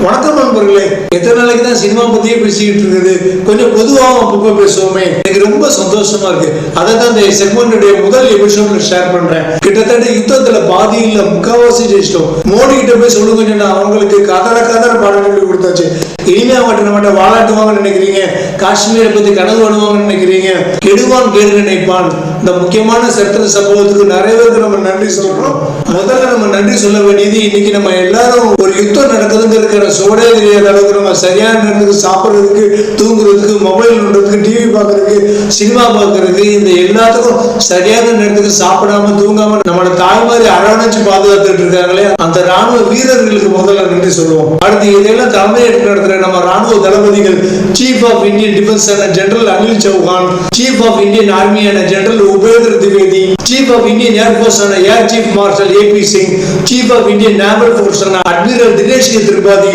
வணக்கம் நண்பர்களே. எத்தனை நாளைக்கு தான் சினிமா பத்தியே பேசிக்கிட்டு இருக்குது, கொஞ்சம் பொதுவாக அப்பப்போ பேசுவோமே. எனக்கு ரொம்ப சந்தோஷமா இருக்கு. அதை தான் இந்த செக்மெண்டுடைய முதல் எபிசோட்ல ஷேர் பண்றேன். கிட்டத்தட்ட யுத்தத்துல பாதி இல்ல முக்காவாசி ஜெயிச்சிட்டோம். மோடி கிட்ட போய் சொல்லுங்க, அவங்களுக்கு கதற பாடம் சொல்லி கொடுத்தாச்சு. இனிமே அவங்க நம்மகிட்ட வாழாட்டுவாங்கன்னு நினைக்கிறீங்க, காஷ்மீரை பத்தி கனவு பண்ணுவாங்கன்னு நினைக்கிறீங்க, கெடுவான் கேடு நினைப்பான். இந்த முக்கியமான சட்ட சம்பவத்துக்கு நிறைய பேருக்கு நம்ம நன்றி சொல்றோம். முதல்ல நம்ம நன்றி சொல்ல வேண்டியது, இன்னைக்கு நம்ம எல்லாரும் ஒரு யுத்தம் நடக்குதுன்னு இருக்கிற சோடே தெரியாத அளவுக்கு நம்ம சரியான நேரத்துக்கு சாப்பிட்றதுக்கு, தூங்குறதுக்கு, மொபைல் நோண்டுறதுக்கு, டிவி பார்க்கறதுக்கு, சினிமா பார்க்கறதுக்கு, இந்த எல்லாத்துக்கும் சரியான நேரத்துக்கு சாப்பிடாம தூங்காம நம்மளோட தாய்மாரி அரவணைச்சு பாதுகாத்துட்டு இருக்காங்களே, அந்த ராணுவ வீரர்களுக்கு முதல்ல நன்றி சொல்லுவோம். அடுத்து இதெல்லாம் தலைமையேற்று நடத்துற நம்ம ராணுவ தளபதிகள், chief of Indian defence general Anil Chauhan, chief of Indian army general Upendra Dwivedi, chief of Indian air force air chief marshal A P Singh, chief of Indian naval force admiral Dinesh Tripathi,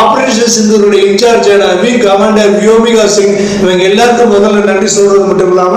operation சிந்தூருடைய in-charge wing commander Vyomika Singh, இவங்க எல்லாருக்கும் முதல்ல நன்றி சொல்றது மட்டும் இல்லாம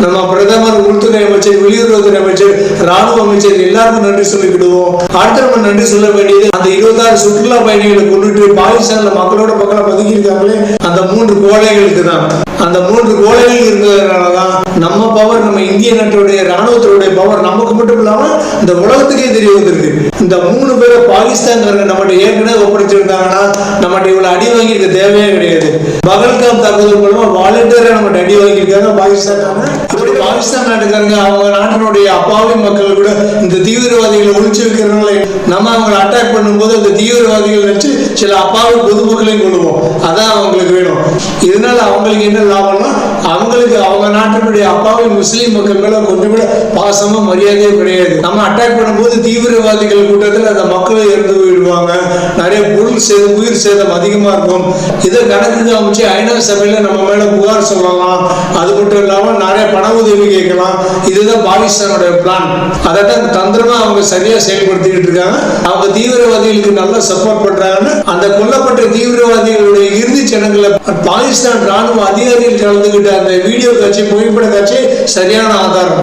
நம்ம பிரதமர், உள்துறை அமைச்சர், வெளியுறவுத்துறை அமைச்சர், ராணுவ அமைச்சர் எல்லாருக்கும் நன்றி சொல்லிக்கிடுவோம். அடுத்து நம்ம நன்றி சொல்ல வேண்டியது, அந்த 26 சுற்றுலா பயணிகளை கொண்டுட்டு பாகிஸ்தான்ல மக்களோட மக்களை பதுக்கி இருக்காங்களே, அந்த 3 கோழைகளுக்கு தான். அந்த 3 கோழைகள் இருக்கிறதுனாலதான் நம்ம பவர், நம்ம இந்திய நாட்டுடைய ராணுவத்துடைய பவர் நமக்கு மட்டும் இல்லாம இந்த உலகத்துக்கே தெரிய வந்திருக்கு. இந்த 3 பேரை பாகிஸ்தான்காரங்க நம்மகிட்ட ஏற்கனவே ஒப்படைச்சிருந்தாங்கன்னா நம்மகிட்ட இவ்வளவு அடி வாங்கியிருக்க தேவையே கிடையாது. பகல்காம் தாக்குதல் மூலமா வாலண்டியரா நம்மகிட்ட அடி வாங்கியிருக்காங்க பாகிஸ்தான். இப்படி பாகிஸ்தான் நாட்டுக்காரங்க அவங்க நாட்டினுடைய அப்பாவி மக்கள் கூட இந்த தீவிரவாதிகளை ஒழிச்சு வைக்கிறதுனால நம்ம அவங்களை அட்டாக் பண்ணும்போது அந்த தீவிரவாதிகள் வச்சு சில அப்பாவி பொதுமக்களையும் கொள்ளுவோம். அதான் அவங்களுக்கு வேணும். இதனால அவங்களுக்கு என்ன லாபம்னா, அவங்களுக்கு அவங்க நாட்டினுடைய அப்பாவி முஸ்லீம் மக்கள் மேல கொஞ்சம் கூட பாசமும் மரியாதையும் கிடையாது. நம்ம அட்டாக் பண்ணும்போது தீவிரவாதிகள் கூட்டத்தில் அந்த மக்களை இறந்து போயிடுவாங்க, நிறைய பொருள் சேதம், உயிர் சேதம் அதிகமா இருக்கும். இதை கணக்குக்கு அமைச்சு ஐநா சபையில நம்ம மேல புகார் சொல்லலாம். அது மட்டும் இல்லாம நிறைய பண உதவி கேட்கலாம். இதுதான் பாகிஸ்தானோட பிளான். அதைத்தான் தந்திரமா அவங்க சரியா செயல்படுத்திக்கிட்டு இருக்காங்க. அவங்க தீவிரவாதிகளுக்கு நல்லா சப்போர்ட் பண்றாங்கன்னு அந்த கொல்லப்பட்ட தீவிரவாதிகளுடைய இறுதி சடங்குல பாகிஸ்தான் ராணுவ அதிகாரிகள் கலந்துகிட்ட அந்த வீடியோ காட்சி, புகைப்பட காட்சி சரியான ஆதாரம்.